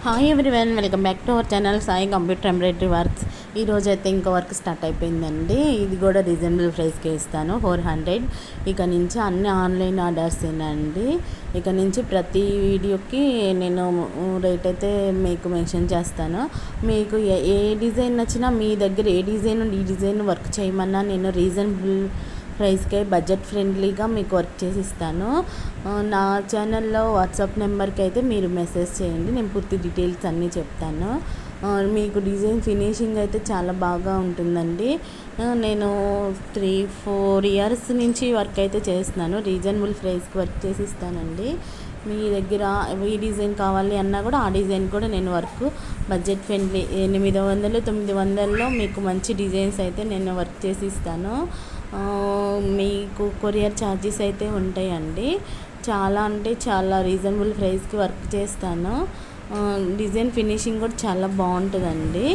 Hi everyone, welcome back to our channel Sai computer embroidery works. ఈరోజు అయితే ఇంకో work start అయిపోయిందండి. ఇది కూడా రీజనబుల్ ప్రైస్కి ఇస్తాను, 400. ఇక నుంచి అన్ని ఆన్లైన్ ఆర్డర్సేనండి. ఇక నుంచి ప్రతి వీడియోకి నేను రేట్ అయితే మీకు మెన్షన్ చేస్తాను. మీకు ఏ డిజైన్ నచ్చినా, మీ దగ్గర ఏ డిజైన్ ఈ డిజైన్ వర్క్ చేయమన్నా నేను రీజనబుల్ ప్రైస్కే బడ్జెట్ ఫ్రెండ్లీగా మీకు వర్క్ చేసి ఇస్తాను. నా ఛానల్లో వాట్సాప్ నెంబర్కి అయితే మీరు మెసేజ్ చేయండి, నేను పూర్తి డీటెయిల్స్ అన్నీ చెప్తాను. మీకు డిజైన్ ఫినిషింగ్ అయితే చాలా బాగా ఉంటుందండి. నేను 3-4 ఇయర్స్ నుంచి వర్క్ అయితే చేస్తున్నాను. రీజనబుల్ ప్రైస్కి వర్క్ చేసి ఇస్తానండి. మీ దగ్గర ఈ డిజైన్ కావాలి అన్నా కూడా ఆ డిజైన్ కూడా నేను వర్క్ బడ్జెట్ ఫ్రెండ్లీ 800-900లో మీకు మంచి డిజైన్స్ అయితే నేను వర్క్ చేసి ఇస్తాను. మీకు కొరియర్ ఛార్జెస్ అయితే ఉంటాయండి. చాలా అంటే చాలా రీజనబుల్ ప్రైస్కి వర్క్ చేస్తాను. డిజైన్ ఫినిషింగ్ కూడా చాలా బాగుంటుందండి.